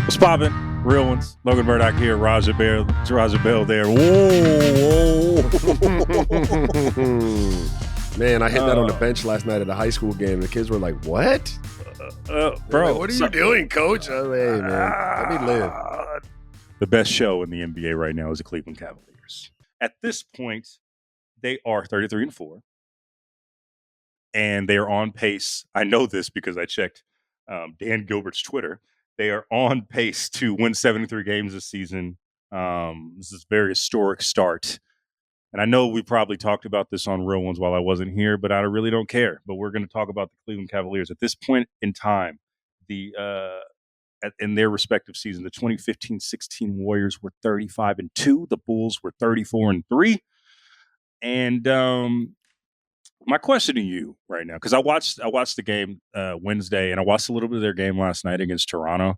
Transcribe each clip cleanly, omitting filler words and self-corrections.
What's poppin'? Real ones. Logan Murdoch here. Raja Bell there. Whoa. Man, I hit that on the bench last night at a high school game. The kids were like, what? Bro. What are you doing, coach? Oh, hey, man. Let me live. The best show in the NBA right now is the Cleveland Cavaliers. At this point, they are 33-4. And they are on pace. I know this because I checked Dan Gilbert's Twitter. They are on pace to win 73 games this season. This is a very historic start. And I know we probably talked about this on Real Ones while I wasn't here, but I really don't care. But we're going to talk about the Cleveland Cavaliers. At this point in time, in their respective season, the 2015-16 Warriors were 35-2. The Bulls were 34-3. And my question to you right now, because I watched the game Wednesday, and I watched a little bit of their game last night against Toronto.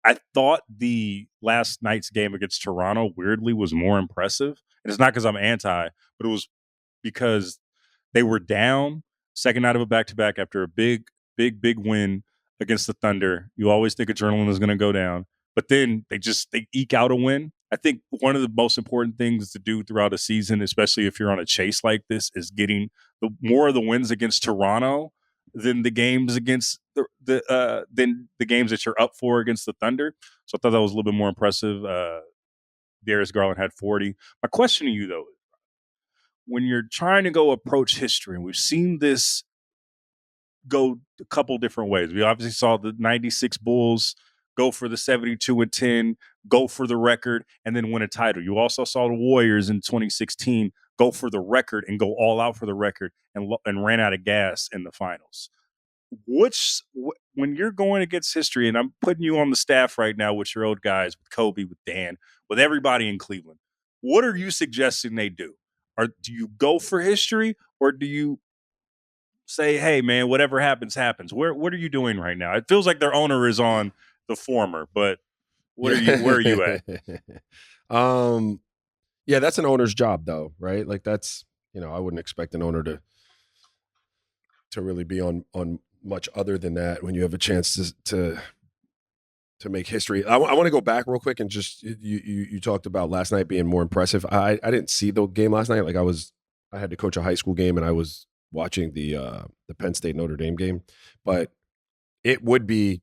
I thought the last night's game against Toronto weirdly was more impressive. And it's not because I'm anti, but it was because they were down second night of a back-to-back after a big win against the Thunder. You always think adrenaline is going to go down, but then they eke out a win. I think one of the most important things to do throughout a season, especially if you're on a chase like this, is getting more of the wins against Toronto than the games against than the games that you're up for against the Thunder. So I thought that was a little bit more impressive. Darius Garland had 40. My question to you, though, is when you're trying to go approach history, and we've seen this go a couple different ways. We obviously saw the 96 Bulls go for the 72-10, go for the record, and then win a title. You also saw the Warriors in 2016 go for the record and go all out for the record and ran out of gas in the finals. When you're going against history, and I'm putting you on the staff right now with your old guys, with Kobe, with Dan, with everybody in Cleveland, what are you suggesting they do? Do you go for history, or do you say, hey, man, whatever happens, happens? What are you doing right now? It feels like their owner is on the former, but where are you at? Yeah, that's an owner's job, though, right? Like that's, I wouldn't expect an owner to really be on much other than that when you have a chance to make history. I want to go back real quick and just you talked about last night being more impressive. I didn't see the game last night. Like I had to coach a high school game and I was watching the Penn State Notre Dame game, but it would be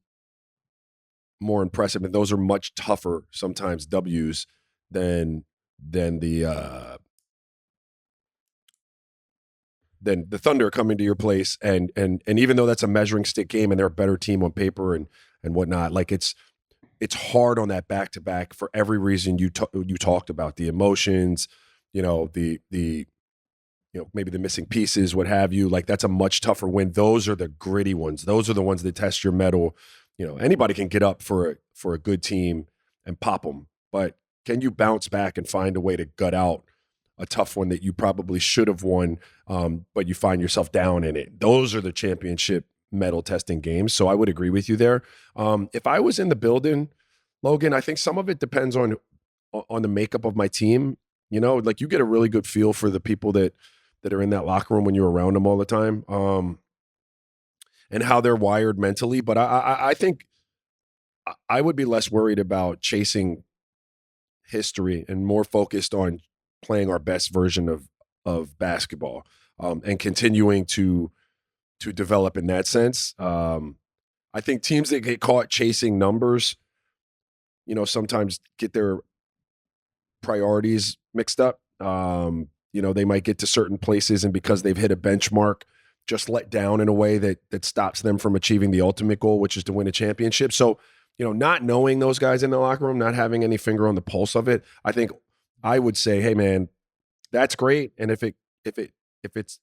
more impressive, and those are much tougher sometimes W's than the Thunder coming to your place and even though that's a measuring stick game and they're a better team on paper and whatnot, like it's hard on that back to back for every reason you talked about, the emotions, the maybe the missing pieces, what have you. Like that's a much tougher win. Those are the gritty ones. Those are the ones that test your mettle. Anybody can get up for a good team and pop them, but can you bounce back and find a way to gut out a tough one that you probably should have won, but you find yourself down in it? Those are the championship medal testing games. So I would agree with you there. If I was in the building, Logan, I think some of it depends on the makeup of my team. Like you get a really good feel for the people that are in that locker room when you're around them all the time, and how they're wired mentally. But I think I would be less worried about chasing history and more focused on playing our best version of basketball, and continuing to develop in that sense. I think teams that get caught chasing numbers, sometimes get their priorities mixed up. They might get to certain places and because they've hit a benchmark, just let down in a way that stops them from achieving the ultimate goal, which is to win a championship. So, not knowing those guys in the locker room, not having any finger on the pulse of it, I think I would say, hey man, that's great. And if it's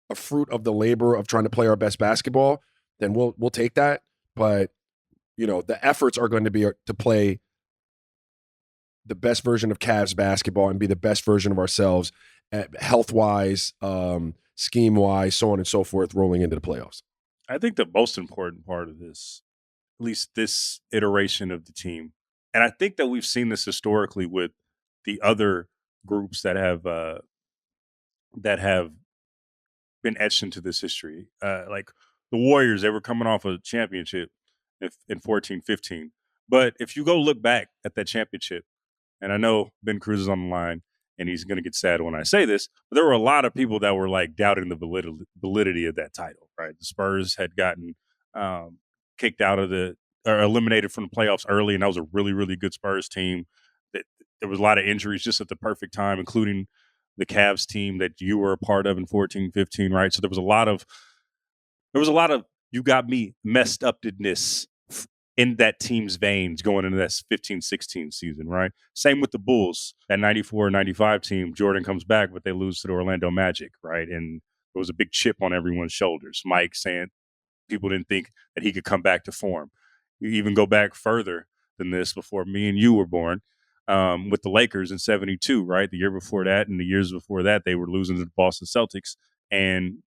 a fruit of the labor of trying to play our best basketball, then we'll take that. But the efforts are going to be to play the best version of Cavs basketball and be the best version of ourselves, health-wise, scheme-wise, so on and so forth, rolling into the playoffs. I think the most important part of this, at least this iteration of the team, and I think that we've seen this historically with the other groups that have been etched into this history. Like the Warriors, they were coming off a championship in 14-15. But if you go look back at that championship, and I know Ben Cruz is on the line, and he's going to get sad when I say this, but there were a lot of people that were like doubting the validity of that title. Right, the Spurs had gotten kicked out of the or eliminated from the playoffs early, and that was a really really good Spurs team. That there was a lot of injuries just at the perfect time, including the Cavs team that you were a part of in 14-15, right? So there was a lot of you got me messed upness in that team's veins going into that 15-16 season, right? Same with the Bulls, that 94-95 team. Jordan comes back, but they lose to the Orlando Magic, right? And there was a big chip on everyone's shoulders. Mike saying people didn't think that he could come back to form. You even go back further than this before me and you were born with the Lakers in 72, right? The year before that and the years before that, they were losing to the Boston Celtics. And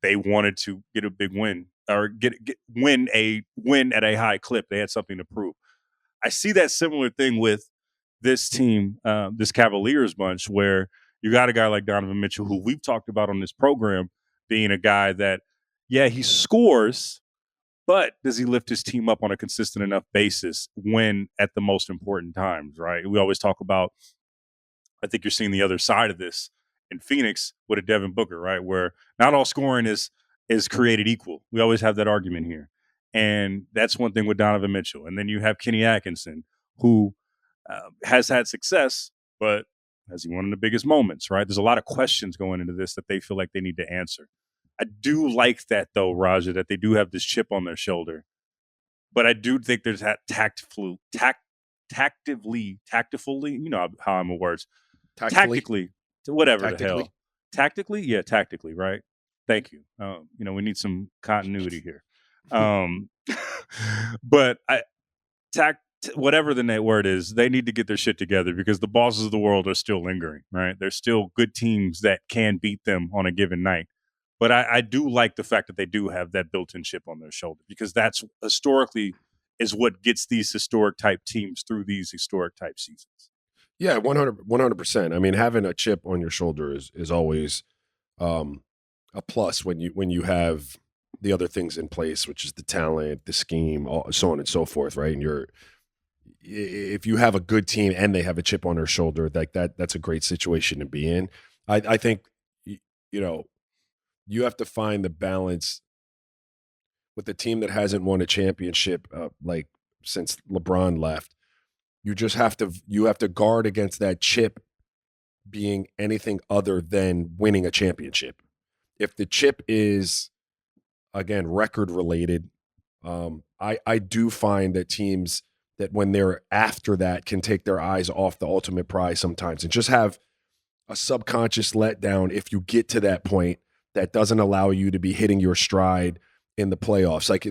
they wanted to get a big win or win at a high clip. They had something to prove. I see that similar thing with this team, this Cavaliers bunch, where you got a guy like Donovan Mitchell, who we've talked about on this program, being a guy that, yeah, he scores, but does he lift his team up on a consistent enough basis when at the most important times, right? We always talk about, I think you're seeing the other side of this in Phoenix with a Devin Booker, right? Where not all scoring is created equal. We always have that argument here. And that's one thing with Donovan Mitchell. And then you have Kenny Atkinson, who has had success, but has he won in the biggest moments, right? There's a lot of questions going into this that they feel like they need to answer. I do like that, though, Raja, that they do have this chip on their shoulder. But I do think there's that tactfully, you know how I'm a words, Tactfully, tactically, whatever the tactically. hell. Tactically? Yeah, tactically, right? Thank you. We need some continuity here. Um, but whatever the net word is, they need to get their shit together because the bosses of the world are still lingering, right? There's still good teams that can beat them on a given night. But I do like the fact that they do have that built-in chip on their shoulder because that's historically is what gets these historic type teams through these historic type seasons. Yeah, 100%. I mean, having a chip on your shoulder is always um, a plus when you have the other things in place, which is the talent, the scheme, so on and so forth, right? And if you have a good team and they have a chip on their shoulder, like that's a great situation to be in. I think you know you have to find the balance with the team that hasn't won a championship like since LeBron left. You have to guard against that chip being anything other than winning a championship. If the chip is again record related, I do find that teams that when they're after that can take their eyes off the ultimate prize sometimes and just have a subconscious letdown if you get to that point that doesn't allow you to be hitting your stride in the playoffs. Like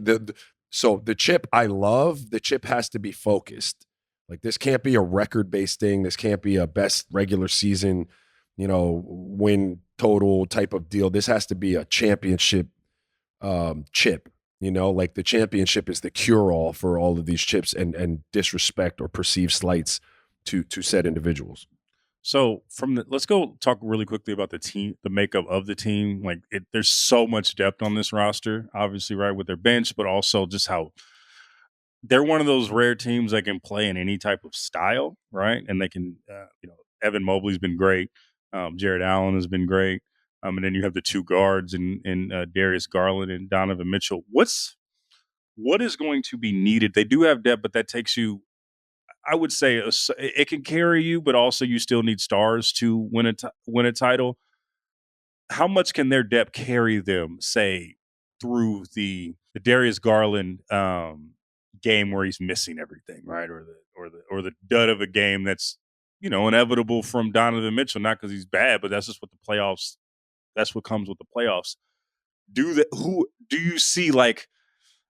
so the chip, I love the chip has to be focused. Like this can't be a record based thing. This can't be a best regular season, win total type of deal. This has to be a championship chip. Like the championship is the cure all for all of these chips and disrespect or perceived slights to said individuals. So let's go talk really quickly about the team, the makeup of the team. Like there's so much depth on this roster, obviously, right, with their bench, but also just how they're one of those rare teams that can play in any type of style, right? And they can, Evan Mobley's been great. Jared Allen has been great. And then you have the two guards in Darius Garland and Donovan Mitchell. What is going to be needed? They do have depth, but that takes you, I would say, it can carry you, but also you still need stars to win a title. How much can their depth carry them, say, through the Darius Garland game where he's missing everything, right, or the dud of a game that's inevitable from Donovan Mitchell, not because he's bad, but that's just what the playoffs. That's what comes with the playoffs. Who do you see like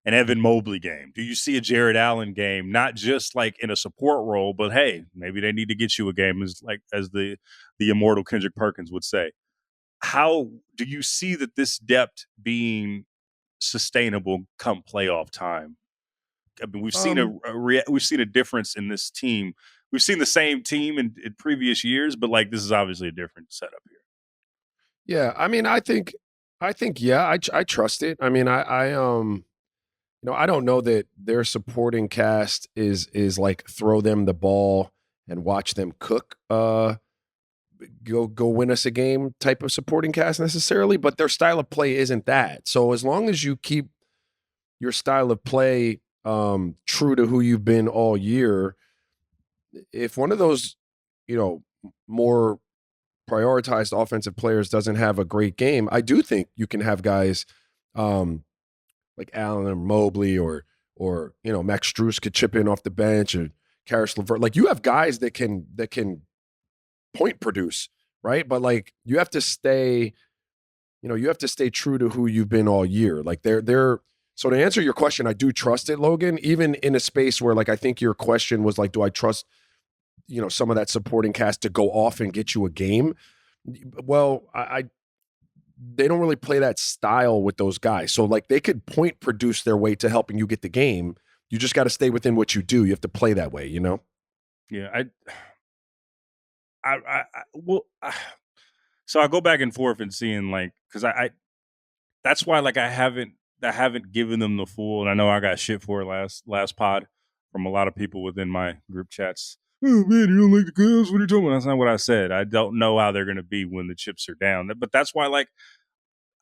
an Evan Mobley game? Do you see a Jared Allen game? Not just like in a support role, but hey, maybe they need to get you a game, as the immortal Kendrick Perkins would say. How do you see that this depth being sustainable come playoff time? I mean, we've seen a difference in this team. We've seen the same team in previous years, but like this is obviously a different setup here. Yeah, I mean, I think, yeah, I trust it. I mean, I I don't know that their supporting cast is like throw them the ball and watch them cook. Go win us a game type of supporting cast necessarily, but their style of play isn't that. So as long as you keep your style of play true to who you've been all year, if one of those, more prioritized offensive players doesn't have a great game, I do think you can have guys like Allen or Mobley or Max Strus could chip in off the bench, or Karis LeVert. Like, you have guys that can point produce, right? But like, you have to stay true to who you've been all year. Like, they're so to answer your question, I do trust it, Logan, even in a space where, like, I think your question was like, do I trust some of that supporting cast to go off and get you a game? Well, they don't really play that style with those guys. So like, they could point produce their way to helping you get the game. You just got to stay within what you do. You have to play that way, Yeah, so I go back and forth and seeing, like, because I that's why, like, I haven't given them the full, and I know I got shit for it last pod from a lot of people within my group chats. Oh man, you don't like the Cavs? What are you talking about? That's not what I said. I don't know how they're going to be when the chips are down. But that's why, like,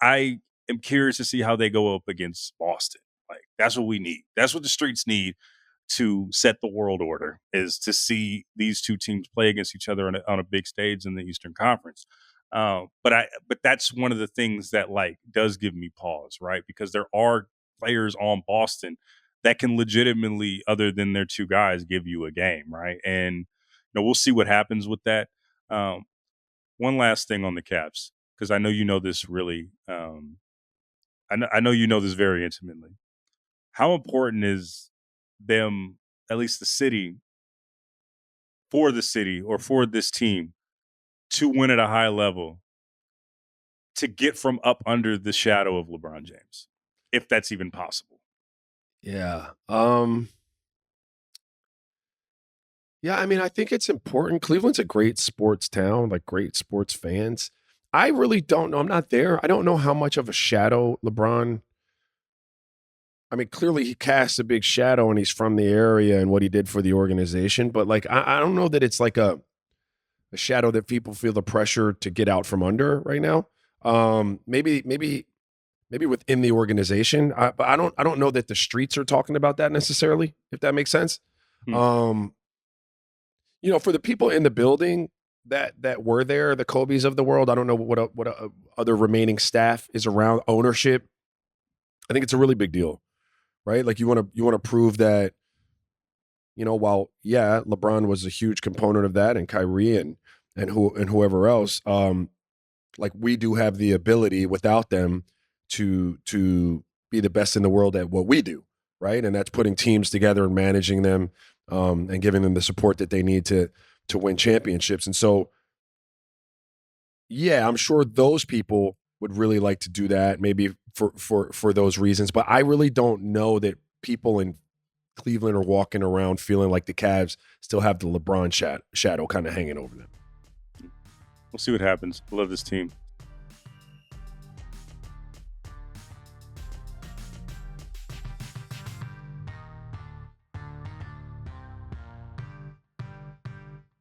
I am curious to see how they go up against Boston. Like, that's what we need. That's what the streets need to set the world order, is to see these two teams play against each other on a big stage in the Eastern Conference. But that's one of the things that, like, does give me pause, right? Because there are players on Boston that can legitimately, other than their two guys, give you a game, right? And we'll see what happens with that. One last thing on the Cavs, because I know you know this really. I know you know this very intimately. How important is them, at least the city or for this team, to win at a high level, to get from up under the shadow of LeBron James, if that's even possible? Yeah. Yeah, I mean, I think it's important. Cleveland's a great sports town, like great sports fans. I really don't know. I'm not there. I don't know how much of a shadow LeBron. I mean, clearly he casts a big shadow and he's from the area and what he did for the organization. But like, I don't know that it's like a shadow that people feel the pressure to get out from under right now. Maybe within the organization, but I don't know that the streets are talking about that necessarily, if that makes sense. Hmm. For the people in the building that were there, the Kobe's of the world, I don't know what other remaining staff is around ownership. I think it's a really big deal, right? Like, you want to prove that, while LeBron was a huge component of that, and Kyrie and whoever else, like, we do have the ability without them to be the best in the world at what we do, right? And that's putting teams together and managing them, and giving them the support that they need to win championships. And so, I'm sure those people would really like to do that, maybe for those reasons. But I really don't know that people in Cleveland are walking around feeling like the Cavs still have the LeBron shadow kind of hanging over them. We'll see what happens. I love this team.